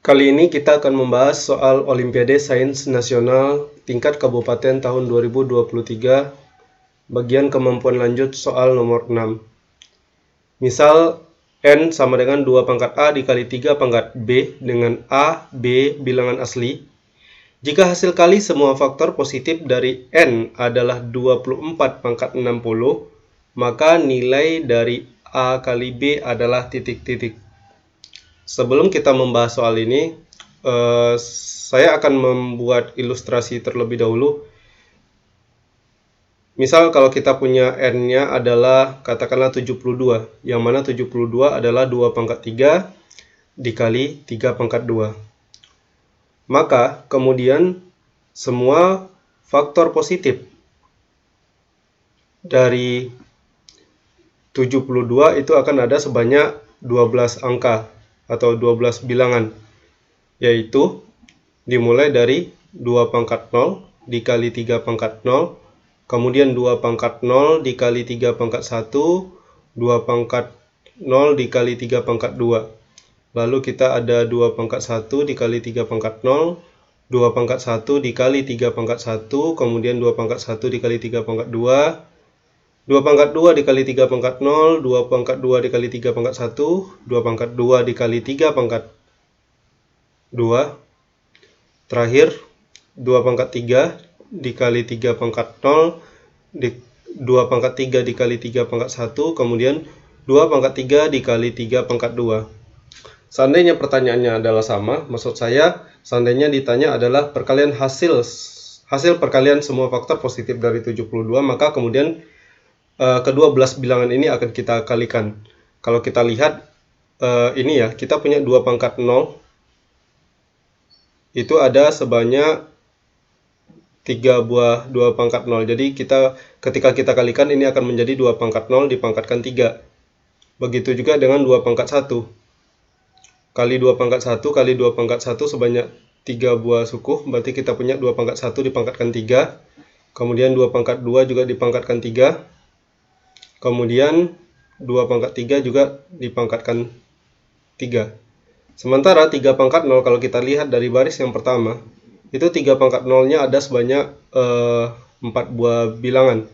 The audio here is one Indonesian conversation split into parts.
Kali ini kita akan membahas soal Olimpiade Sains Nasional tingkat Kabupaten tahun 2023, bagian kemampuan lanjut soal nomor 6. Misal, N sama dengan 2 pangkat A dikali 3 pangkat B dengan A, B bilangan asli. Jika hasil kali semua faktor positif dari N adalah 24 pangkat 60, maka nilai dari A kali B adalah titik-titik. Sebelum kita membahas soal ini, saya akan membuat ilustrasi terlebih dahulu. Misal kalau kita punya N-nya adalah katakanlah 72, yang mana 72 adalah 2 pangkat 3 dikali 3 pangkat 2. Maka kemudian semua faktor positif dari 72 itu akan ada sebanyak 12 angka atau 12 bilangan, yaitu dimulai dari 2 pangkat 0 dikali 3 pangkat 0, kemudian 2 pangkat 0 dikali 3 pangkat 1, 2 pangkat 0 dikali 3 pangkat 2. Lalu kita ada 2 pangkat 1 dikali 3 pangkat 0, 2 pangkat 1 dikali 3 pangkat 1, kemudian 2 pangkat 1 dikali 3 pangkat 2, 2 pangkat 2 dikali 3 pangkat 0, 2 pangkat 2 dikali 3 pangkat 1, 2 pangkat 2 dikali 3 pangkat 2, terakhir 2 pangkat 3 dikali 3 pangkat 0, 2 pangkat 3 dikali 3 pangkat 1, kemudian 2 pangkat 3 dikali 3 pangkat 2. Seandainya pertanyaannya adalah sama, maksud saya seandainya ditanya adalah perkalian hasil perkalian semua faktor positif dari 72, maka kemudian kedua belas bilangan ini akan kita kalikan. Kalau kita lihat ini ya, kita punya 2 pangkat 0 itu ada sebanyak 3 buah 2 pangkat 0. Jadi ketika kita kalikan ini akan menjadi 2 pangkat 0 dipangkatkan 3. Begitu juga dengan 2 pangkat 1. Kali 2 pangkat 1 kali 2 pangkat 1 sebanyak 3 buah suku, berarti kita punya 2 pangkat 1 dipangkatkan 3. Kemudian 2 pangkat 2 juga dipangkatkan 3. Kemudian 2 pangkat 3 juga dipangkatkan 3. Sementara 3 pangkat 0 kalau kita lihat dari baris yang pertama, itu 3 pangkat 0-nya ada sebanyak 4 buah bilangan.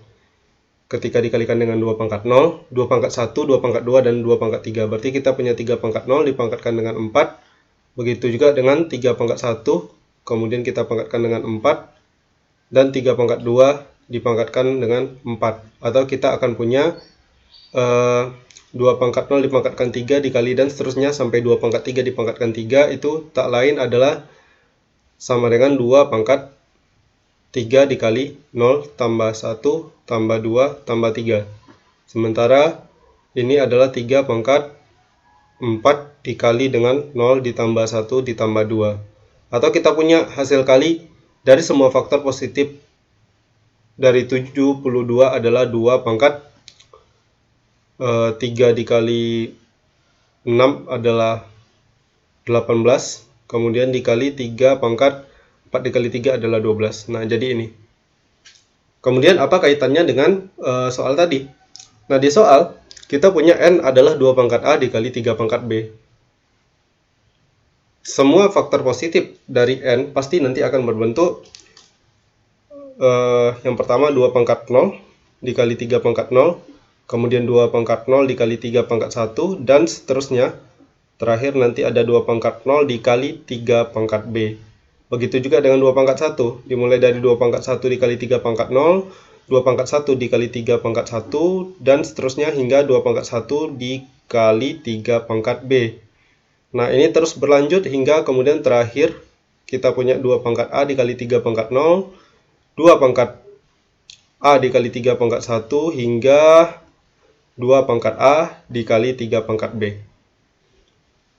Ketika dikalikan dengan 2 pangkat 0, 2 pangkat 1, 2 pangkat 2, dan 2 pangkat 3. Berarti kita punya 3 pangkat 0 dipangkatkan dengan 4. Begitu juga dengan 3 pangkat 1, kemudian kita pangkatkan dengan 4. Dan 3 pangkat 2 dipangkatkan dengan 4. Atau kita akan punya 2 pangkat 0 dipangkatkan 3 dikali dan seterusnya sampai 2 pangkat 3 dipangkatkan 3, itu tak lain adalah sama dengan 2 pangkat 3 dikali 0 tambah 1 tambah 2 tambah 3. Sementara ini adalah 3 pangkat 4 dikali dengan 0 ditambah 1 ditambah 2. Atau kita punya hasil kali dari semua faktor positif dari 72 adalah 2 pangkat 3 dikali 6 adalah 18, kemudian dikali 3 pangkat 4 dikali 3 adalah 12. Nah, jadi ini. Kemudian apa kaitannya dengan soal tadi? Nah, di soal kita punya N adalah 2 pangkat A dikali 3 pangkat B. Semua faktor positif dari N pasti nanti akan berbentuk yang pertama 2 pangkat 0 dikali 3 pangkat 0, kemudian 2 pangkat 0 dikali 3 pangkat 1, dan seterusnya. Terakhir nanti ada 2 pangkat 0 dikali 3 pangkat B. Begitu juga dengan 2 pangkat 1. Dimulai dari 2 pangkat 1 dikali 3 pangkat 0, 2 pangkat 1 dikali 3 pangkat 1, dan seterusnya hingga 2 pangkat 1 dikali 3 pangkat B. Nah, ini terus berlanjut hingga kemudian terakhir kita punya 2 pangkat A dikali 3 pangkat 0, 2 pangkat A dikali 3 pangkat 1, hingga 2 pangkat A dikali 3 pangkat B.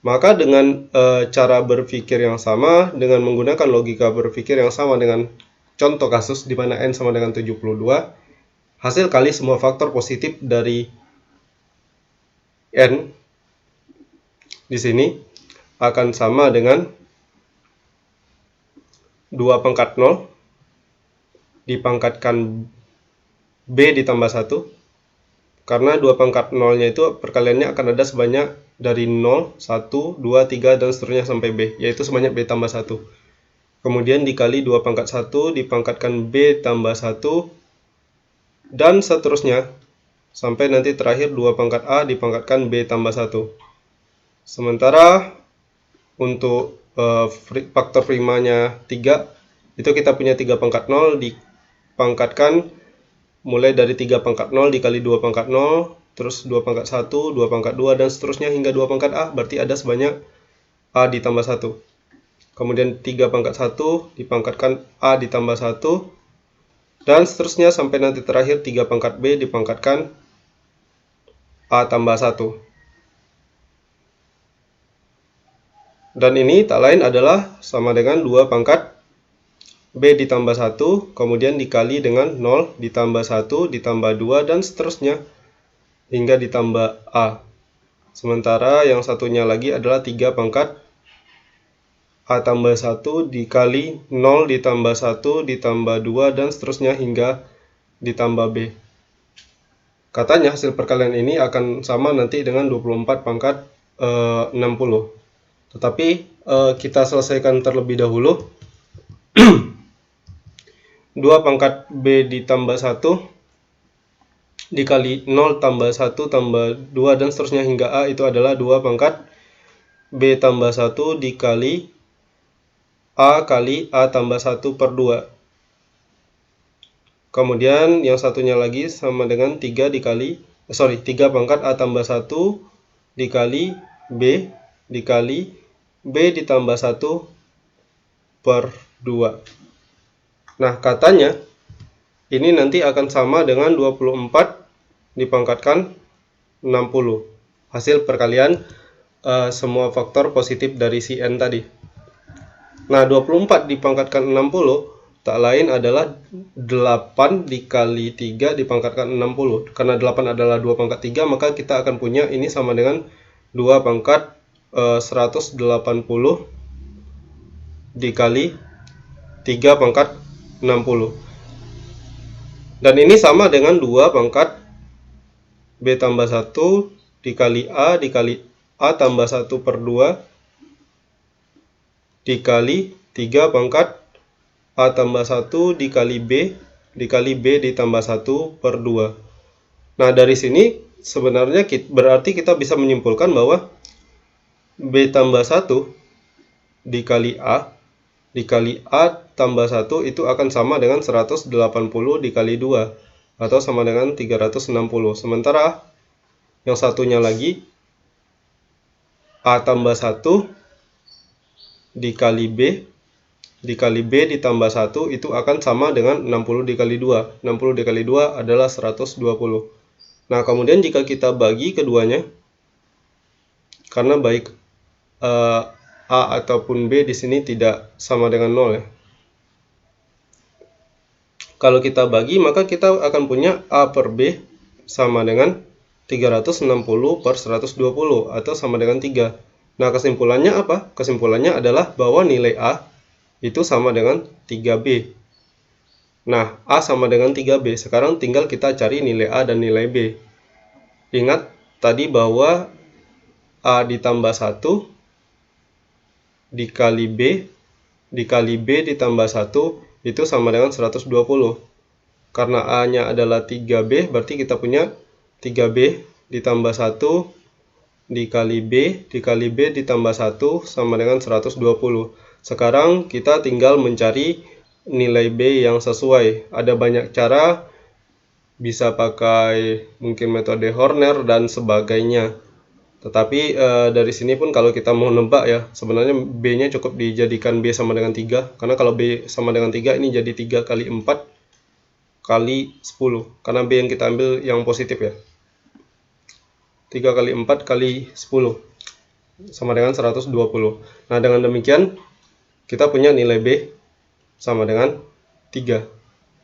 Maka dengan cara berpikir yang sama, dengan menggunakan logika berpikir yang sama dengan contoh kasus di mana N sama dengan 72, hasil kali semua faktor positif dari N di sini akan sama dengan 2 pangkat 0 dipangkatkan B ditambah 1, Karena 2 pangkat nolnya itu perkaliannya akan ada sebanyak dari 0, 1, 2, 3, dan seterusnya sampai B, yaitu sebanyak B tambah 1. Kemudian dikali 2 pangkat 1, dipangkatkan B tambah 1, dan seterusnya, sampai nanti terakhir 2 pangkat A dipangkatkan B tambah 1. Sementara untuk faktor primanya 3, itu kita punya 3 pangkat 0 dipangkatkan mulai dari 3 pangkat 0 dikali 2 pangkat 0, terus 2 pangkat 1, 2 pangkat 2, dan seterusnya hingga 2 pangkat A, berarti ada sebanyak A ditambah 1. Kemudian 3 pangkat 1 dipangkatkan A ditambah 1, dan seterusnya sampai nanti terakhir 3 pangkat B dipangkatkan A tambah 1. Dan ini tak lain adalah sama dengan 2 pangkat B ditambah 1, kemudian dikali dengan 0, ditambah 1, ditambah 2, dan seterusnya hingga ditambah A. Sementara yang satunya lagi adalah 3 pangkat A tambah 1 dikali 0 ditambah 1 ditambah 2, dan seterusnya hingga ditambah B. Katanya hasil perkalian ini akan sama nanti dengan 24 pangkat 60. Tetapi kita selesaikan terlebih dahulu. 2 pangkat B ditambah 1 dikali 0 tambah 1 tambah 2 dan seterusnya hingga A itu adalah 2 pangkat B tambah 1 dikali A kali A tambah 1 per 2. Kemudian yang satunya lagi sama dengan 3 pangkat A tambah 1 dikali B dikali B ditambah 1 per 2. Nah, katanya ini nanti akan sama dengan 24 dipangkatkan 60. Hasil perkalian semua faktor positif dari si N tadi. Nah, 24 dipangkatkan 60 tak lain adalah 8 dikali 3 dipangkatkan 60. Karena 8 adalah 2 pangkat 3, maka kita akan punya ini sama dengan 2 pangkat 180 dikali 3 pangkat 60. Dan ini sama dengan 2 pangkat B tambah 1 dikali A tambah 1 per 2 dikali 3 pangkat A tambah 1 dikali B ditambah 1 per 2. Nah, dari sini sebenarnya berarti kita bisa menyimpulkan bahwa B tambah 1 dikali A tambah 1 itu akan sama dengan 180 dikali 2 atau sama dengan 360. Sementara yang satunya lagi A tambah 1 dikali B ditambah 1 itu akan sama dengan 60 dikali 2. 60 dikali 2 adalah 120. Nah, kemudian jika kita bagi keduanya, karena baik A ataupun B di sini tidak sama dengan 0 ya. Kalau kita bagi, maka kita akan punya A per B sama dengan 360 per 120 atau sama dengan 3. Nah, kesimpulannya apa? Kesimpulannya adalah bahwa nilai A itu sama dengan 3B. Nah, A sama dengan 3B. Sekarang tinggal kita cari nilai A dan nilai B. Ingat tadi bahwa A ditambah 1 dikali B ditambah 1 itu sama dengan 120. Karena A-nya adalah 3B, berarti kita punya 3B ditambah 1 dikali B ditambah 1 sama dengan 120. Sekarang kita tinggal mencari nilai B yang sesuai. Ada banyak cara, bisa pakai mungkin metode Horner dan sebagainya. Tetapi dari sini pun kalau kita mau nebak ya, sebenarnya B-nya cukup dijadikan B sama dengan 3. Karena kalau B sama dengan 3 ini jadi 3 kali 4 kali 10. Karena B yang kita ambil yang positif ya. 3 kali 4 kali 10 sama dengan 120. Nah, dengan demikian kita punya nilai B sama dengan 3.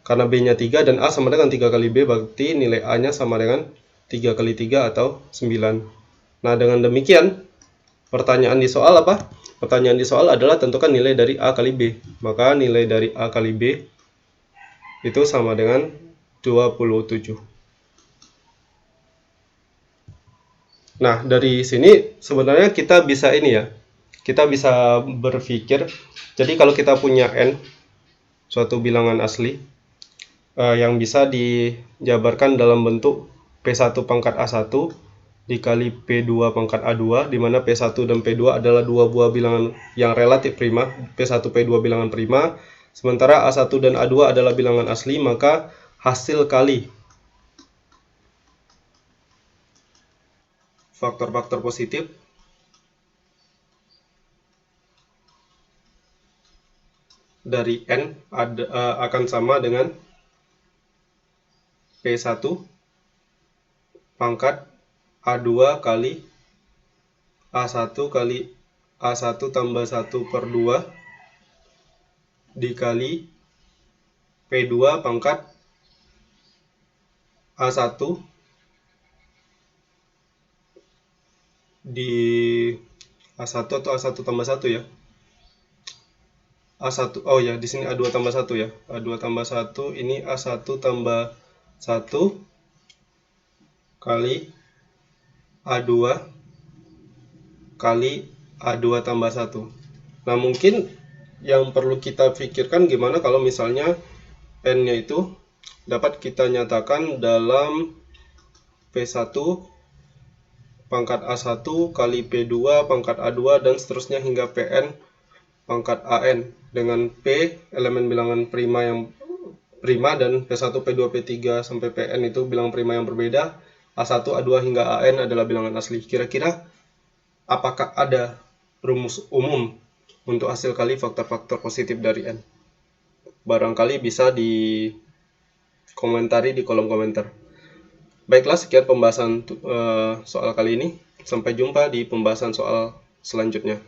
Karena B-nya 3 dan A sama dengan 3 kali B, berarti nilai A-nya sama dengan 3 kali 3 atau 9. Nah, dengan demikian, pertanyaan di soal apa? Pertanyaan di soal adalah tentukan nilai dari A kali B. Maka nilai dari A kali B itu sama dengan 27. Nah, dari sini sebenarnya kita bisa ini ya. Kita bisa berpikir, jadi kalau kita punya n, suatu bilangan asli, yang bisa dijabarkan dalam bentuk P1 pangkat A1 dikali P2 pangkat A2, di mana P1 dan P2 adalah dua buah bilangan yang relatif prima, P1 P2 bilangan prima, sementara A1 dan A2 adalah bilangan asli, maka hasil kali faktor-faktor positif dari n akan sama dengan P1 pangkat A2 kali A1 kali A1 tambah 1 per 2 dikali P2 pangkat A1 di A1 atau A1 tambah 1 ya. A1, oh ya, di sini A2 tambah 1 ya. A2 tambah 1, ini A1 tambah 1 kali A2 kali A2 tambah 1. Nah, mungkin yang perlu kita pikirkan gimana kalau misalnya N-nya itu dapat kita nyatakan dalam P1 pangkat A1 kali P2 pangkat A2 dan seterusnya hingga Pn pangkat An dengan P elemen bilangan prima yang prima dan P1, P2, P3 sampai Pn itu bilangan prima yang berbeda. A1, A2 hingga An adalah bilangan asli. Kira-kira apakah ada rumus umum untuk hasil kali faktor-faktor positif dari N? Barangkali bisa dikomentari di kolom komentar. Baiklah, sekian pembahasan soal kali ini. Sampai jumpa di pembahasan soal selanjutnya.